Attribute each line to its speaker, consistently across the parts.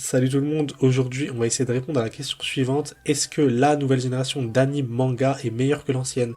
Speaker 1: Salut tout le monde, aujourd'hui on va essayer de répondre à la question suivante. Est-ce que la nouvelle génération d'anime manga est meilleure que l'ancienne?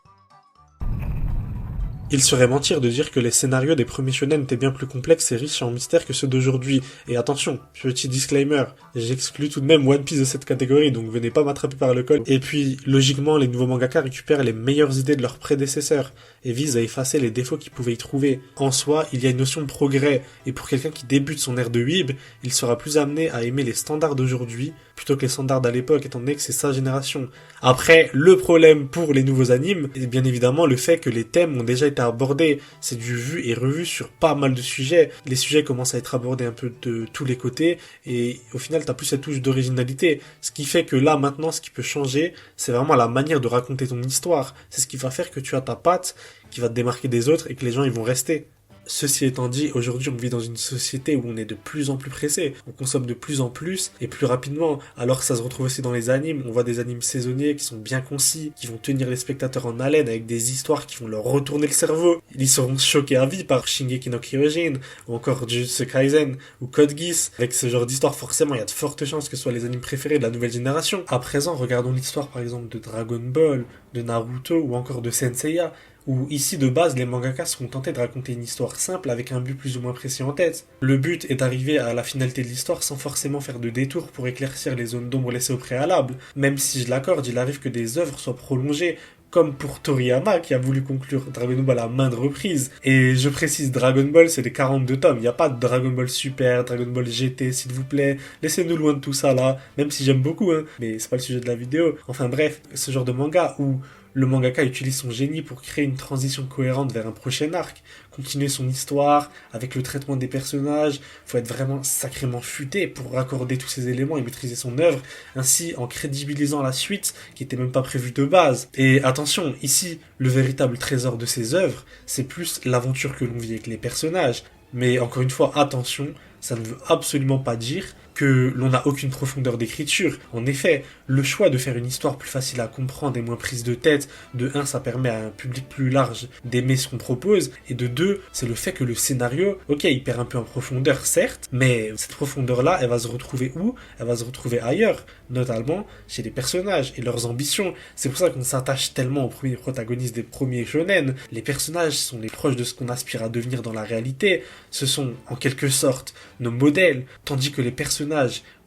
Speaker 1: Il serait mentir de dire que les scénarios des premiers shonen étaient bien plus complexes et riches en mystères que ceux d'aujourd'hui. Et attention, petit disclaimer, j'exclus tout de même One Piece de cette catégorie, donc venez pas m'attraper par le col. Et puis, logiquement, les nouveaux mangaka récupèrent les meilleures idées de leurs prédécesseurs et visent à effacer les défauts qu'ils pouvaient y trouver. En soi, il y a une notion de progrès, et pour quelqu'un qui débute son ère de weeb, il sera plus amené à aimer les standards d'aujourd'hui plutôt que les standards d'à l'époque, étant donné que c'est sa génération. Après, le problème pour les nouveaux animes est bien évidemment le fait que les thèmes ont déjà été abordés. C'est du vu et revu sur pas mal de sujets. Les sujets commencent à être abordés un peu de tous les côtés et au final t'as plus cette touche d'originalité. Ce qui fait que là maintenant ce qui peut changer, c'est vraiment la manière de raconter ton histoire. C'est ce qui va faire que tu as ta patte qui va te démarquer des autres et que les gens ils vont rester. Ceci étant dit, aujourd'hui on vit dans une société où on est de plus en plus pressé, on consomme de plus en plus et plus rapidement, alors que ça se retrouve aussi dans les animes, on voit des animes saisonniers qui sont bien concis, qui vont tenir les spectateurs en haleine avec des histoires qui vont leur retourner le cerveau. Ils seront choqués à vie par Shingeki no Kyojin, ou encore Jujutsu Kaisen, ou Code Geass. Avec ce genre d'histoire, forcément, il y a de fortes chances que ce soit les animes préférés de la nouvelle génération. À présent, regardons l'histoire par exemple de Dragon Ball, de Naruto, ou encore de Senseiya, où ici de base les mangakas seront tentés de raconter une histoire simple avec un but plus ou moins précis en tête. Le but est d'arriver à la finalité de l'histoire sans forcément faire de détours pour éclaircir les zones d'ombre laissées au préalable. Même si je l'accorde, il arrive que des œuvres soient prolongées, comme pour Toriyama qui a voulu conclure Dragon Ball à maintes reprises. Et je précise, Dragon Ball c'est des 42 tomes, il n'y a pas de Dragon Ball Super, Dragon Ball GT s'il vous plaît, laissez-nous loin de tout ça là, même si j'aime beaucoup, hein, mais c'est pas le sujet de la vidéo. Enfin bref, ce genre de manga où le mangaka utilise son génie pour créer une transition cohérente vers un prochain arc, continuer son histoire avec le traitement des personnages, faut être vraiment sacrément futé pour raccorder tous ces éléments et maîtriser son œuvre, ainsi en crédibilisant la suite qui était même pas prévue de base. Et attention, ici, le véritable trésor de ces œuvres, c'est plus l'aventure que l'on vit avec les personnages. Mais encore une fois, attention, ça ne veut absolument pas dire que l'on n'a aucune profondeur d'écriture. En effet, le choix de faire une histoire plus facile à comprendre et moins prise de tête, de un, ça permet à un public plus large d'aimer ce qu'on propose, et de deux, c'est le fait que le scénario, ok, il perd un peu en profondeur, certes, mais cette profondeur-là, elle va se retrouver où? Elle va se retrouver ailleurs, notamment chez les personnages et leurs ambitions. C'est pour ça qu'on s'attache tellement aux premiers protagonistes des premiers shonen. Les personnages sont les proches de ce qu'on aspire à devenir dans la réalité. Ce sont, en quelque sorte, nos modèles, tandis que les personnages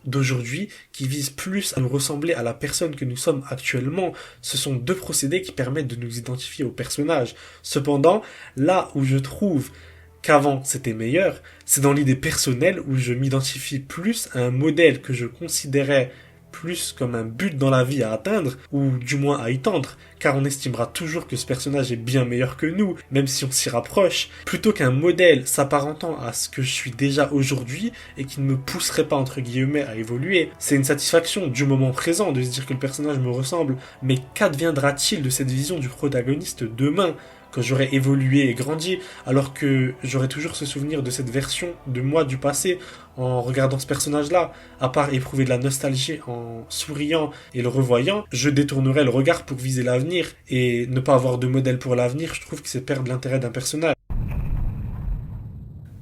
Speaker 1: d'aujourd'hui qui visent plus à nous ressembler à la personne que nous sommes actuellement. Ce sont deux procédés qui permettent de nous identifier aux personnages. Cependant, là où je trouve qu'avant c'était meilleur, c'est dans l'idée personnelle où je m'identifie plus à un modèle que je considérais plus comme un but dans la vie à atteindre, ou du moins à y tendre, car on estimera toujours que ce personnage est bien meilleur que nous, même si on s'y rapproche, plutôt qu'un modèle s'apparentant à ce que je suis déjà aujourd'hui et qui ne me pousserait pas entre guillemets à évoluer. C'est une satisfaction du moment présent de se dire que le personnage me ressemble, mais qu'adviendra-t-il de cette vision du protagoniste demain ? Quand j'aurai évolué et grandi, alors que j'aurai toujours ce souvenir de cette version de moi du passé en regardant ce personnage-là, à part éprouver de la nostalgie en souriant et le revoyant, je détournerai le regard pour viser l'avenir, et ne pas avoir de modèle pour l'avenir, je trouve que c'est perdre l'intérêt d'un personnage.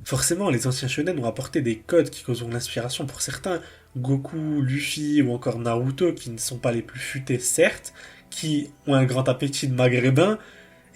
Speaker 1: Forcément, les anciens shonen ont apporté des codes qui causeront l'inspiration pour certains, Goku, Luffy ou encore Naruto, qui ne sont pas les plus futés certes, qui ont un grand appétit de maghrébin,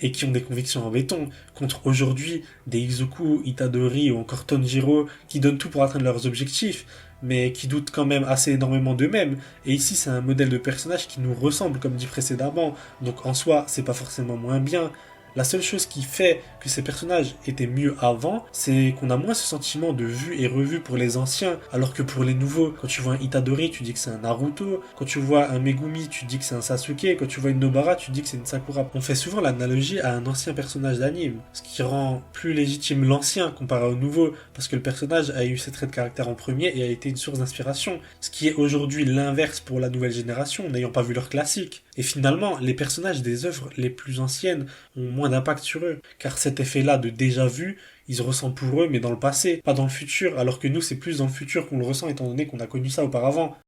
Speaker 1: et qui ont des convictions en béton, contre aujourd'hui des Izuku, Itadori ou encore Tanjiro qui donnent tout pour atteindre leurs objectifs, mais qui doutent quand même assez énormément d'eux-mêmes. Et ici, c'est un modèle de personnage qui nous ressemble, comme dit précédemment, donc en soi, c'est pas forcément moins bien. La seule chose qui fait que ces personnages étaient mieux avant, c'est qu'on a moins ce sentiment de vu et revu pour les anciens, alors que pour les nouveaux, quand tu vois un Itadori, tu dis que c'est un Naruto, quand tu vois un Megumi, tu dis que c'est un Sasuke, quand tu vois une Nobara, tu dis que c'est une Sakura. On fait souvent l'analogie à un ancien personnage d'anime, ce qui rend plus légitime l'ancien comparé au nouveau, parce que le personnage a eu ses traits de caractère en premier et a été une source d'inspiration, ce qui est aujourd'hui l'inverse pour la nouvelle génération, n'ayant pas vu leur classique. Et finalement, les personnages des œuvres les plus anciennes ont moins d'impact sur eux, car cet effet-là de déjà vu, ils se ressentent pour eux, mais dans le passé, pas dans le futur, alors que nous, c'est plus dans le futur qu'on le ressent, étant donné qu'on a connu ça auparavant.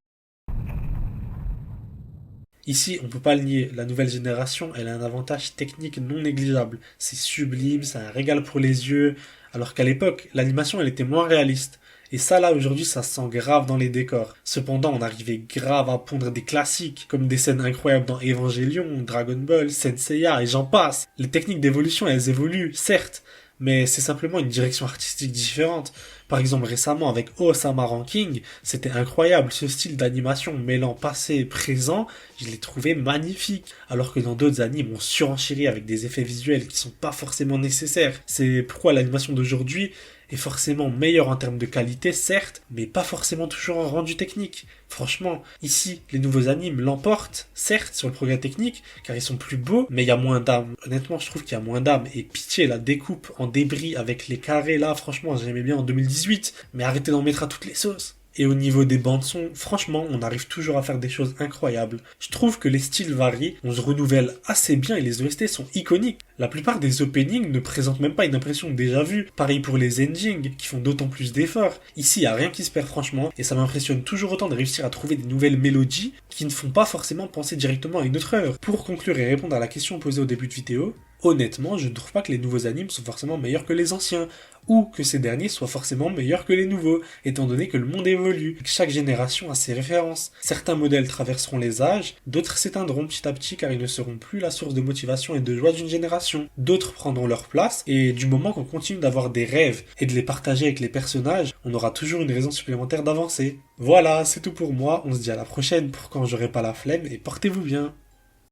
Speaker 1: Ici, on peut pas le nier, la nouvelle génération, elle a un avantage technique non négligeable. C'est sublime, c'est un régal pour les yeux, alors qu'à l'époque, l'animation, elle était moins réaliste. Et ça là aujourd'hui ça se sent grave dans les décors. Cependant on arrivait grave à pondre des classiques, comme des scènes incroyables dans Evangelion, Dragon Ball, Saint Seiya et j'en passe. Les techniques d'évolution elles évoluent, certes, mais c'est simplement une direction artistique différente. Par exemple, récemment avec Osama Ranking, c'était incroyable, ce style d'animation mêlant passé et présent, je l'ai trouvé magnifique. Alors que dans d'autres animes, on surenchérit avec des effets visuels qui sont pas forcément nécessaires. C'est pourquoi l'animation d'aujourd'hui est forcément meilleure en termes de qualité, certes, mais pas forcément toujours en rendu technique. Franchement, ici, les nouveaux animes l'emportent, certes, sur le progrès technique, car ils sont plus beaux, mais il y a moins d'âme. Honnêtement, je trouve qu'il y a moins d'âme, et pitié, la découpe en débris avec les carrés là, franchement, j'aimais bien en 2018, mais arrêtez d'en mettre à toutes les sauces. Et au niveau des bandes-son, franchement, on arrive toujours à faire des choses incroyables. Je trouve que les styles varient, on se renouvelle assez bien et les OST sont iconiques. La plupart des openings ne présentent même pas une impression déjà vue. Pareil pour les endings, qui font d'autant plus d'efforts. Ici, il n'y a rien qui se perd franchement, et ça m'impressionne toujours autant de réussir à trouver des nouvelles mélodies qui ne font pas forcément penser directement à une autre œuvre. Pour conclure et répondre à la question posée au début de vidéo, honnêtement, je ne trouve pas que les nouveaux animes sont forcément meilleurs que les anciens, ou que ces derniers soient forcément meilleurs que les nouveaux, étant donné que le monde évolue, et que chaque génération a ses références. Certains modèles traverseront les âges, d'autres s'éteindront petit à petit car ils ne seront plus la source de motivation et de joie d'une génération. D'autres prendront leur place, et du moment qu'on continue d'avoir des rêves et de les partager avec les personnages, on aura toujours une raison supplémentaire d'avancer. Voilà, c'est tout pour moi, on se dit à la prochaine pour quand j'aurai pas la flemme, et portez-vous bien.